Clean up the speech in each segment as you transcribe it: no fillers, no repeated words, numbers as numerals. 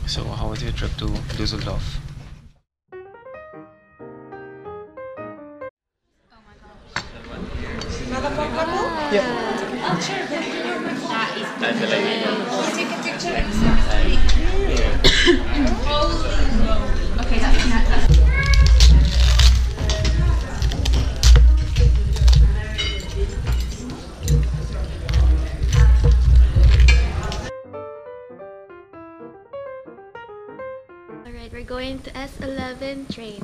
So, how was your trip to Dusseldorf? Alright, we're going to S11 train.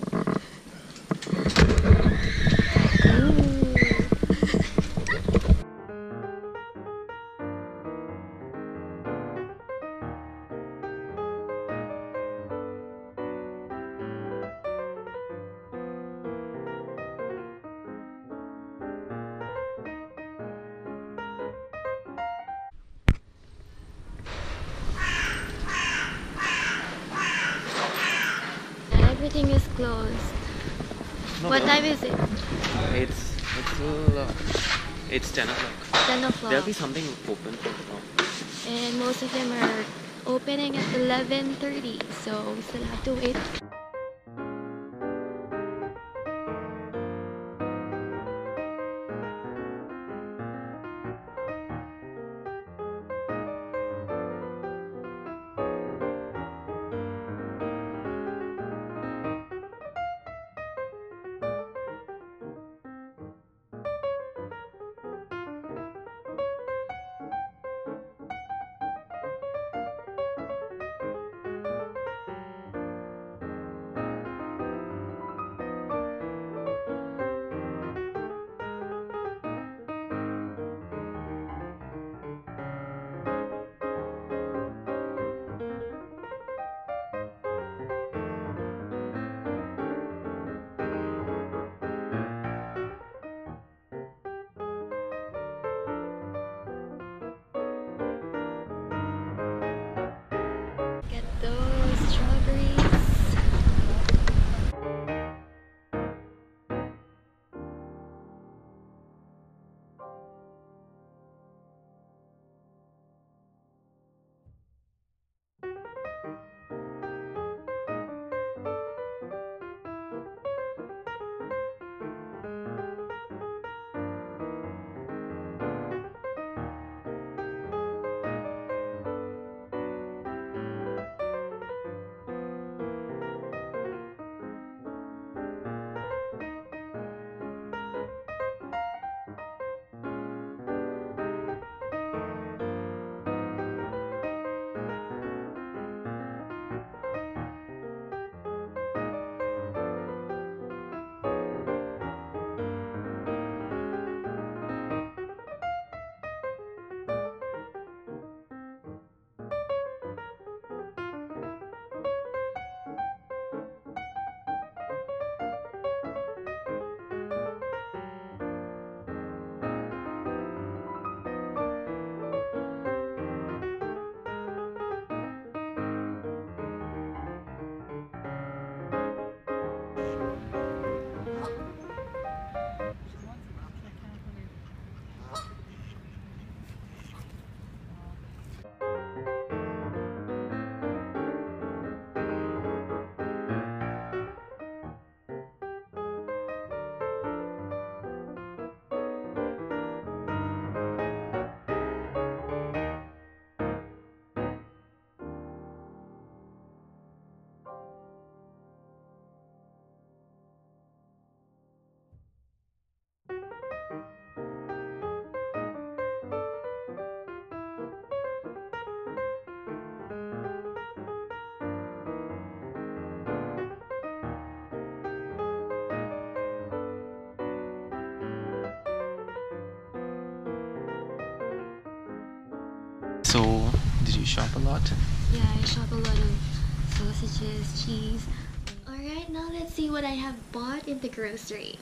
And everything is closed. What time is it? It's 10 o'clock. 10 o'clock. There'll be something open for now. And most of them are opening at 11:30, so we still have to wait. Get those strawberries. So, did you shop a lot? Yeah, I shop a lot of sausages, cheese. Alright, now let's see what I have bought in the grocery.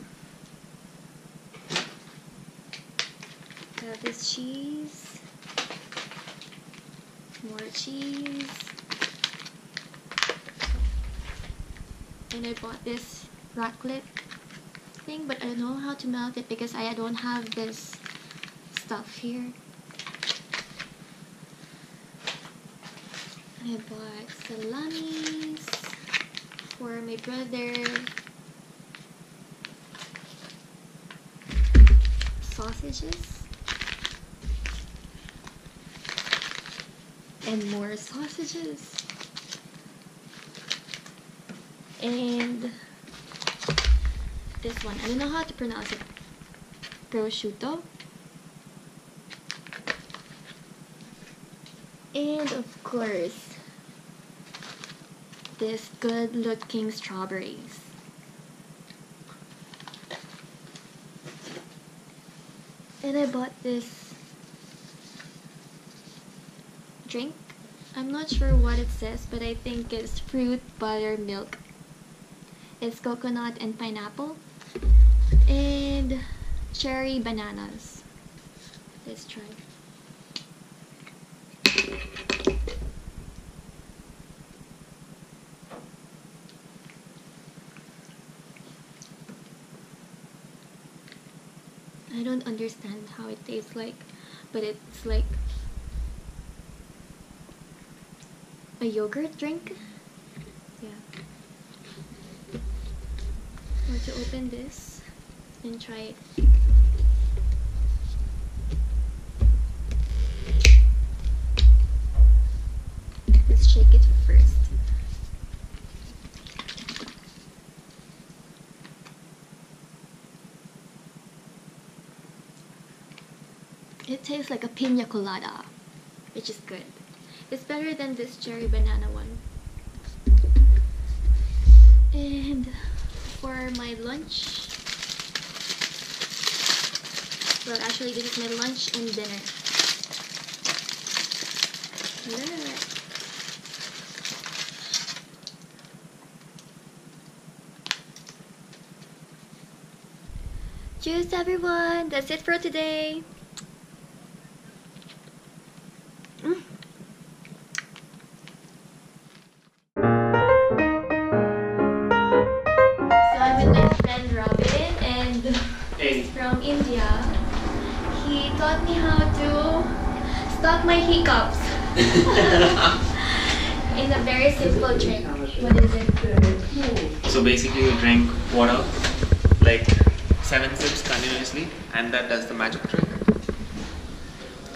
I have this cheese, more cheese, and I bought this rat clip thing, but I don't know how to melt it because I don't have this stuff here. I bought salamis for my brother, sausages, and more sausages, and this one, I don't know how to pronounce it, prosciutto, and of course this good looking strawberries. And I bought this drink. I'm not sure what it says, but I think it's fruit buttermilk. It's coconut and pineapple and cherry bananas. Let's try. I don't understand how it tastes like, but it's like a yogurt drink. Yeah. I want to open this and try it. Let's shake it first. It tastes like a pina colada, which is good. It's better than this cherry banana one. And for my lunch, well, actually this is my lunch and dinner. Look. Cheers everyone! That's it for today. From India. He taught me how to stop my hiccups in a very simple trick. What is it? So basically you drink water like 7 sips continuously and that does the magic trick.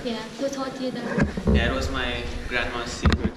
Yeah, who taught you that? Yeah, it was my grandma's secret.